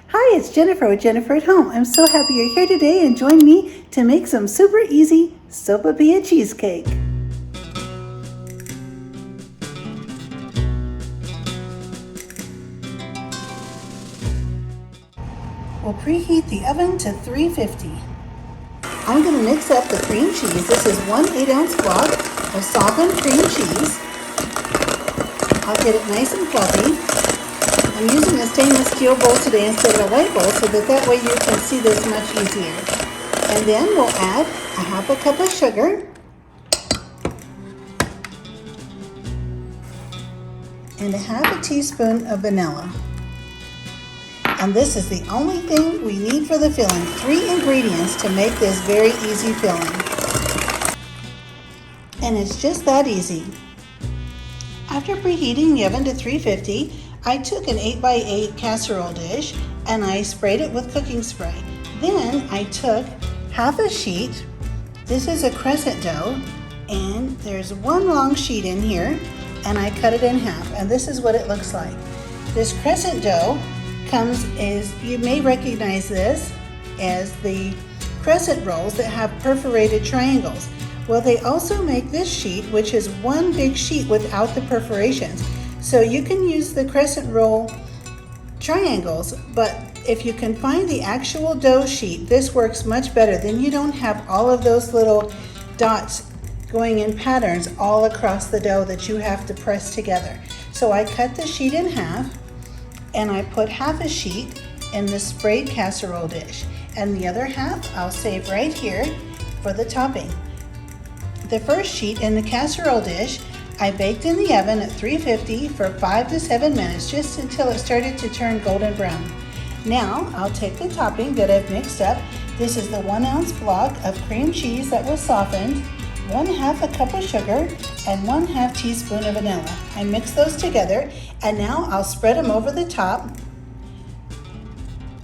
Hi, it's Jennifer with Jennifer at Home. I'm so happy you're here today and join me to make some super easy Sopapilla cheesecake. We'll preheat the oven to 350. I'm going to mix up the cream cheese. This is 1 8-ounce block of softened cream cheese. I'll get it nice and fluffy. I'm using a stainless steel bowl today instead of a white bowl so that way you can see this much easier. And then we'll add a half a cup of sugar and a half a teaspoon of vanilla. And this is the only thing we need for the filling. 3 ingredients to make this very easy filling. And it's just that easy. After preheating the oven to 350, I took an 8x8 casserole dish and I sprayed it with cooking spray. Then I took half a sheet. This is a crescent dough, and there's one long sheet in here, and I cut it in half, and this is what it looks like. This crescent dough you may recognize this as the crescent rolls that have perforated triangles. Well, they also make this sheet, which is one big sheet without the perforations. So you can use the crescent roll triangles, but if you can find the actual dough sheet, this works much better. Then you don't have all of those little dots going in patterns all across the dough that you have to press together. So I cut the sheet in half, and I put half a sheet in the sprayed casserole dish, and the other half I'll save right here for the topping. The first sheet in the casserole dish I baked in the oven at 350 for 5 to 7 minutes, just until it started to turn golden brown. Now I'll take the topping that I've mixed up. This is the 1 ounce block of cream cheese that was softened, 1/2 a cup of sugar, and 1/2 teaspoon of vanilla. I mix those together, and now I'll spread them over the top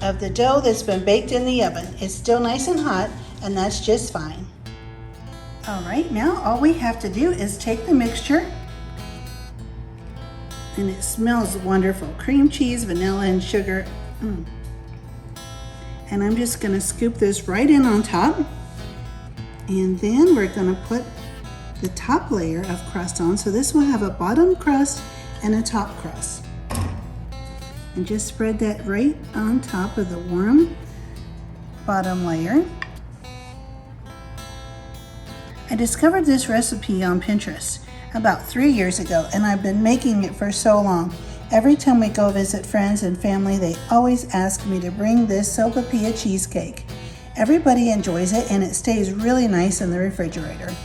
of the dough that's been baked in the oven. It's still nice and hot, and that's just fine. All right, now all we have to do is take the mixture, and it smells wonderful. Cream cheese, vanilla, and sugar. And I'm just gonna scoop this right in on top, and then we're gonna put the top layer of crust on. So this will have a bottom crust and a top crust. And just spread that right on top of the warm bottom layer. I discovered this recipe on Pinterest about 3 years ago, and I've been making it for so long. Every time we go visit friends and family, they always ask me to bring this Sopapilla cheesecake. Everybody enjoys it, and it stays really nice in the refrigerator.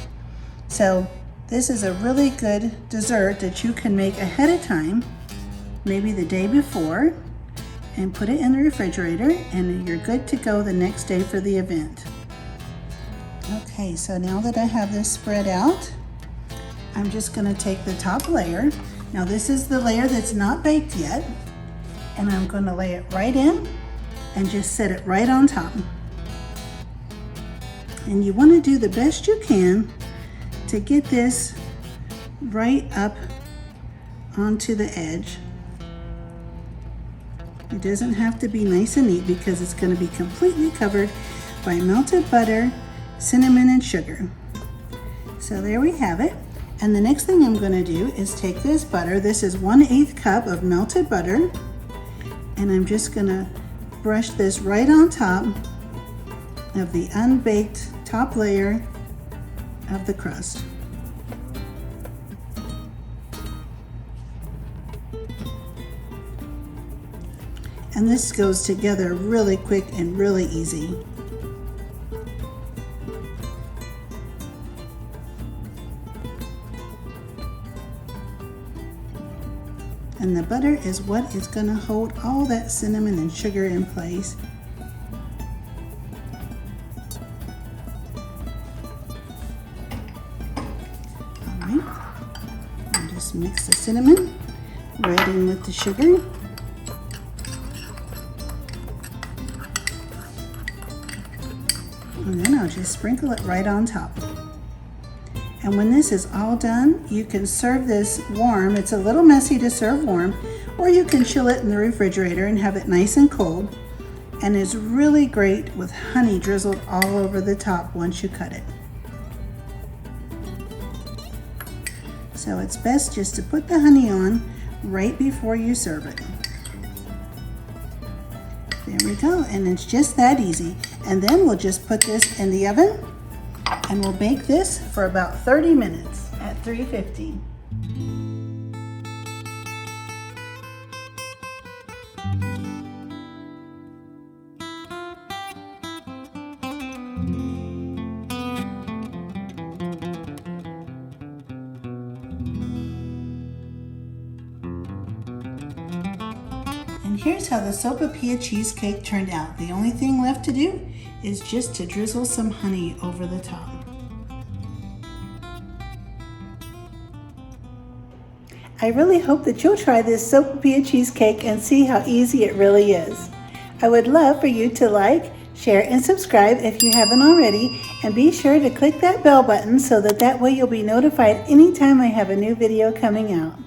So this is a really good dessert that you can make ahead of time, maybe the day before, and put it in the refrigerator, and you're good to go the next day for the event. Okay, so now that I have this spread out, I'm just gonna take the top layer. Now this is the layer that's not baked yet, and I'm gonna lay it right in and just set it right on top. And you wanna do the best you can to get this right up onto the edge. It doesn't have to be nice and neat because it's gonna be completely covered by melted butter, cinnamon, and sugar. So there we have it. And the next thing I'm going to do is take this butter. This is 1/8 cup of melted butter, and I'm just going to brush this right on top of the unbaked top layer of the crust. And this goes together really quick and really easy. And the butter is what is going to hold all that cinnamon and sugar in place. All right, and just mix the cinnamon right in with the sugar. And then I'll just sprinkle it right on top. And when this is all done, you can serve this warm. It's a little messy to serve warm, or you can chill it in the refrigerator and have it nice and cold. and is really great with honey drizzled all over the top once you cut it. So it's best just to put the honey on right before you serve it. There we go, and it's just that easy. And then we'll just put this in the oven and we'll bake this for about 30 minutes at 350. And here's how the Sopapilla cheesecake turned out. The only thing left to do is just to drizzle some honey over the top. I really hope that you'll try this Sopapilla cheesecake and see how easy it really is. I would love for you to like, share, and subscribe if you haven't already, and be sure to click that bell button so that way you'll be notified anytime I have a new video coming out.